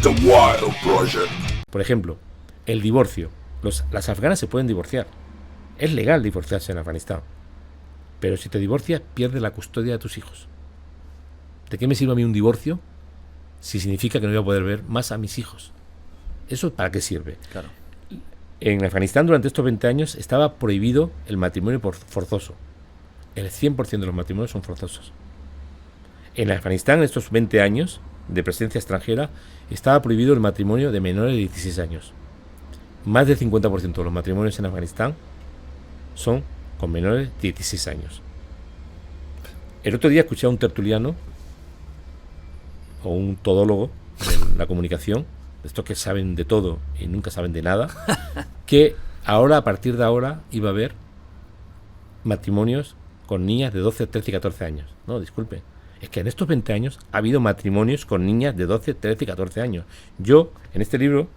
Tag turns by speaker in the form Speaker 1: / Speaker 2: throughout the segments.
Speaker 1: The Wild Project.
Speaker 2: Por ejemplo, el divorcio. Las afganas se pueden divorciar. Es legal divorciarse en Afganistán. Pero si te divorcias, pierdes la custodia de tus hijos. ¿De qué me sirve a mí un divorcio si significa que no voy a poder ver más a mis hijos? ¿Eso para qué sirve?
Speaker 3: Claro.
Speaker 2: En Afganistán durante estos 20 años estaba prohibido el matrimonio forzoso. El 100% de los matrimonios son forzosos. En Afganistán, en estos 20 años de presencia extranjera, estaba prohibido el matrimonio de menores de 16 años. Más del 50% de los matrimonios en Afganistán son con menores de 16 años. El otro día escuché a un tertuliano o un todólogo de la comunicación, de estos que saben de todo y nunca saben de nada, que ahora, a partir de ahora, iba a haber matrimonios con niñas de 12, 13 y 14 años. No, disculpe. Es que en estos 20 años ha habido matrimonios con niñas de 12, 13 y 14 años. Yo, en este libro,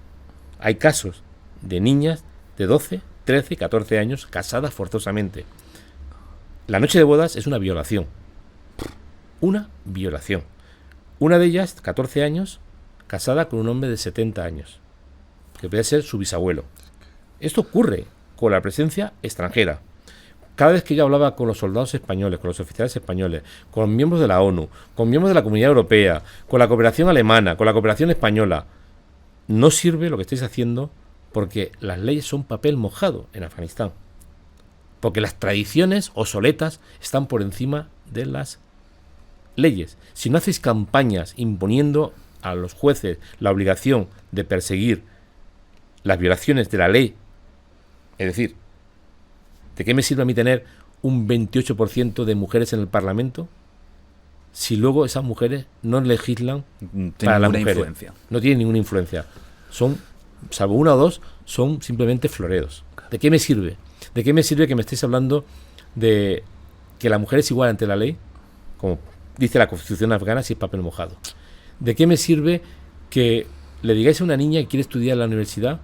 Speaker 2: hay casos de niñas de 12, 13 y 14 años casadas forzosamente. La noche de bodas es una violación. Una violación. Una de ellas, 14 años, casada con un hombre de 70 años, que puede ser su bisabuelo. Esto ocurre con la presencia extranjera. Cada vez que yo hablaba con los soldados españoles, con los oficiales españoles, con miembros de la ONU, con miembros de la Comunidad Europea, con la cooperación alemana, con la cooperación española, no sirve lo que estáis haciendo porque las leyes son papel mojado en Afganistán. Porque las tradiciones obsoletas están por encima de las leyes. Si no hacéis campañas imponiendo a los jueces la obligación de perseguir las violaciones de la ley, es decir, ¿de qué me sirve a mí tener un 28% de mujeres en el Parlamento si luego esas mujeres no legislan para las mujeres? Influencia. No tienen ninguna influencia. Son, salvo una o dos, son simplemente floreros. ¿De qué me sirve? ¿De qué me sirve que me estéis hablando de que la mujer es igual ante la ley, como dice la Constitución afgana, si es papel mojado? ¿De qué me sirve que le digáis a una niña que quiere estudiar en la universidad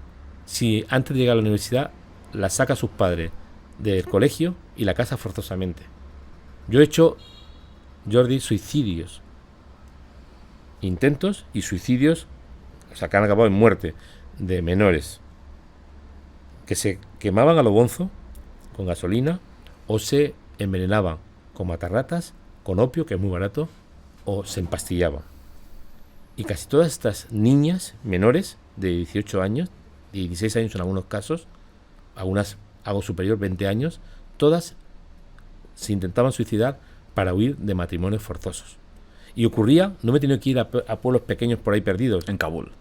Speaker 2: si antes de llegar a la universidad la saca a sus padres del colegio y la casa forzosamente? Yo he hecho, Jordi, suicidios, intentos y suicidios, o sea, que han acabado en muerte, de menores que se quemaban a lo bonzo con gasolina o se envenenaban con matarratas, con opio, que es muy barato, o se empastillaban. Y casi todas estas niñas menores de 18 años, de 16 años en algunos casos, algunas algo superior, 20 años, todas se intentaban suicidar para huir de matrimonios forzosos. Y ocurría, no me he tenido que ir a pueblos pequeños por ahí perdidos. En Kabul,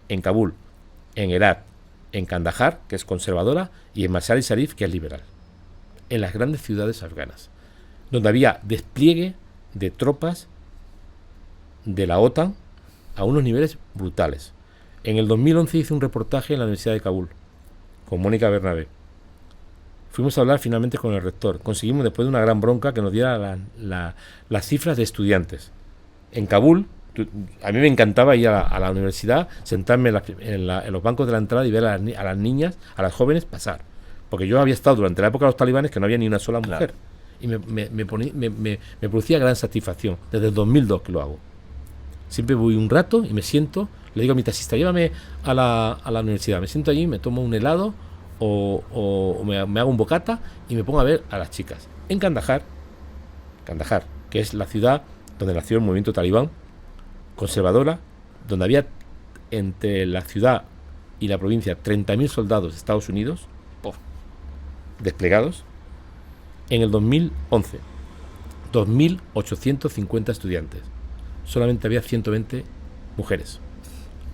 Speaker 2: en Herat, en Kandahar, que es conservadora, y en Mazar-i-Sharif, que es liberal. En las grandes ciudades afganas, donde había despliegue de tropas de la OTAN a unos niveles brutales. En el 2011 hice un reportaje en la Universidad de Kabul con Mónica Bernabé. Fuimos a hablar finalmente con el rector. Conseguimos, después de una gran bronca, que nos diera las cifras de estudiantes. En Kabul, a mí me encantaba ir a la universidad, sentarme en los bancos de la entrada y ver a las niñas, a las jóvenes pasar. Porque yo había estado durante la época de los talibanes que no había ni una sola mujer. Y me producía gran satisfacción. Desde el 2002 que lo hago. Siempre voy un rato y me siento, le digo a mi taxista, llévame a la universidad. Me siento allí, me tomo un helado o me hago un bocata y me pongo a ver a las chicas. En Kandahar, que es la ciudad donde nació el movimiento talibán, conservadora, donde había entre la ciudad y la provincia 30.000 soldados de Estados Unidos desplegados. En el 2011, 2.850 estudiantes. Solamente había 120 mujeres,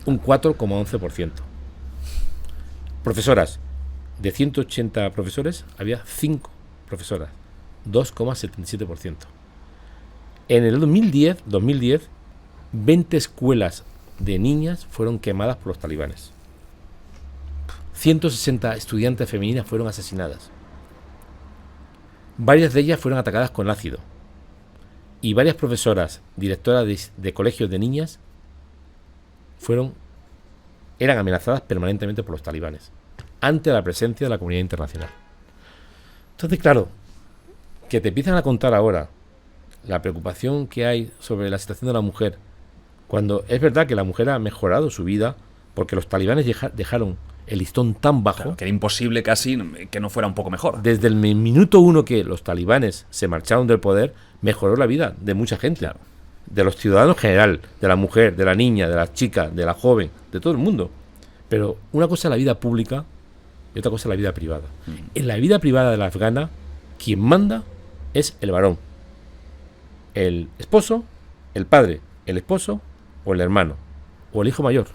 Speaker 2: un 4,11%. Profesoras, de 180 profesores, había 5 profesoras, 2,77%. En el 2010, 20 escuelas de niñas fueron quemadas por los talibanes. 160 estudiantes femeninas fueron asesinadas. Varias de ellas fueron atacadas con ácido. Y varias profesoras, directoras de colegios de niñas, eran amenazadas permanentemente por los talibanes, ante la presencia de la comunidad internacional. Entonces, claro, que te empiezan a contar ahora la preocupación que hay sobre la situación de la mujer, cuando es verdad que la mujer ha mejorado su vida porque los talibanes dejaron el listón tan bajo,
Speaker 1: Claro, que era imposible casi que no fuera un poco mejor.
Speaker 2: desde el minuto 1 que los talibanes se marcharon del poder, mejoró la vida de mucha gente,
Speaker 1: Claro.
Speaker 2: de los ciudadanos en general, de la mujer, de la niña, de la chica, de la joven, de todo el mundo. Pero una cosa es la vida pública y otra cosa es la vida privada. En la vida privada de la afgana, quien manda es el varón, el esposo, el padre, el esposo o el hermano o el hijo mayor.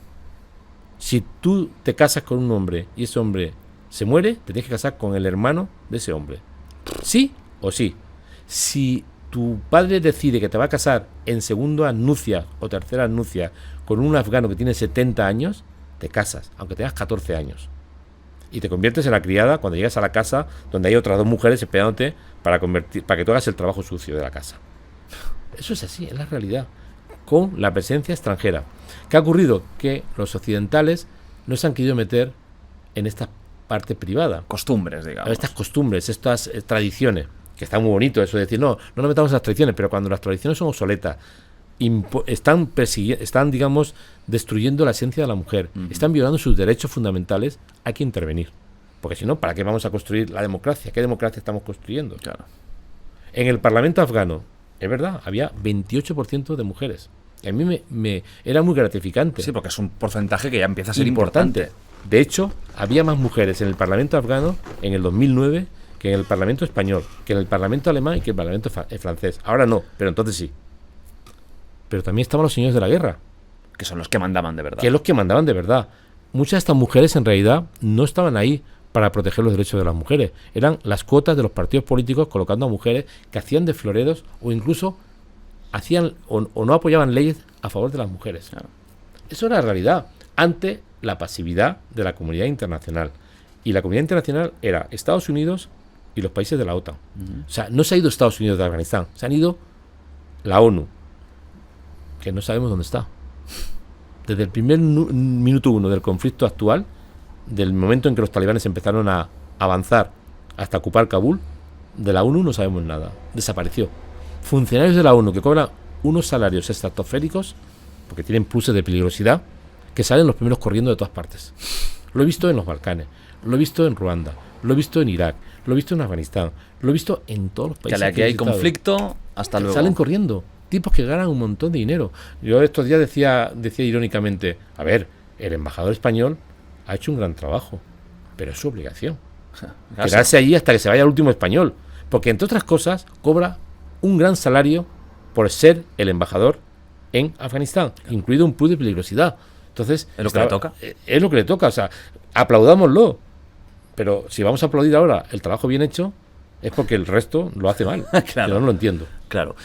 Speaker 2: Si tú te casas con un hombre y ese hombre se muere, te tienes que casar con el hermano de ese hombre. ¿Sí o sí? Si tu padre decide que te va a casar en segunda nupcia o tercera nupcia con un afgano que tiene 70 años, te casas, aunque tengas 14 años. Y te conviertes en la criada cuando llegas a la casa donde hay otras dos mujeres esperándote para que tú hagas el trabajo sucio de la casa. Eso es así, es la realidad. Con la presencia extranjera. ¿Qué ha ocurrido? Que los occidentales no se han querido meter en esta parte privada,
Speaker 1: Costumbres, digamos.
Speaker 2: estas costumbres, estas tradiciones, que está muy bonito eso de decir, no nos metamos en las tradiciones, pero cuando las tradiciones son obsoletas, están, digamos, destruyendo la esencia de la mujer, están violando sus derechos fundamentales, hay que intervenir. Porque si no, ¿para qué vamos a construir la democracia? ¿Qué democracia estamos construyendo?
Speaker 1: Claro.
Speaker 2: En el Parlamento afgano, es verdad, había 28% de mujeres. Y a mí me era muy gratificante.
Speaker 1: Sí, porque es un porcentaje que ya empieza a ser importante.
Speaker 2: De hecho, había más mujeres en el Parlamento afgano en el 2009 que en el Parlamento español, que en el Parlamento alemán y que en el Parlamento francés. Ahora no, pero entonces sí. Pero también estaban los señores de la guerra,
Speaker 1: Que son los que mandaban de verdad.
Speaker 2: que es los que mandaban de verdad. Muchas de estas mujeres en realidad no estaban ahí para proteger los derechos de las mujeres. Eran las cuotas de los partidos políticos colocando a mujeres que hacían de floreros o incluso hacían o no apoyaban leyes a favor de las mujeres.
Speaker 1: Claro.
Speaker 2: Eso era la realidad ante la pasividad de la comunidad internacional. Y la comunidad internacional era Estados Unidos y los países de la OTAN. O sea, no se ha ido Estados Unidos de Afganistán, se han ido la ONU, que no sabemos dónde está. Desde el primer minuto 1 del conflicto actual, del momento en que los talibanes empezaron a avanzar hasta ocupar Kabul, de la ONU no sabemos nada. Desapareció. Funcionarios de la ONU que cobran unos salarios estratosféricos, porque tienen pluses de peligrosidad, que salen los primeros corriendo de todas partes. Lo he visto en los Balcanes, lo he visto en Ruanda, lo he visto en Irak, lo he visto en Afganistán, lo he visto en todos los países.
Speaker 1: Que aquí
Speaker 2: he
Speaker 1: hay
Speaker 2: visitado.
Speaker 1: conflicto, hasta luego.
Speaker 2: Salen corriendo. Tipos que ganan un montón de dinero. Yo estos días decía irónicamente, a ver, el embajador español ha hecho un gran trabajo, pero es su obligación. Quedarse allí hasta que se vaya el último español. Porque, entre otras cosas, cobra un gran salario por ser el embajador en Afganistán, incluido un plus de peligrosidad. Entonces,
Speaker 1: ¿Es lo que le toca?
Speaker 2: Es lo que le toca. O sea, aplaudámoslo. Pero si vamos a aplaudir ahora el trabajo bien hecho, es porque el resto lo hace mal.
Speaker 1: Claro.
Speaker 2: Yo no lo entiendo.
Speaker 1: Claro.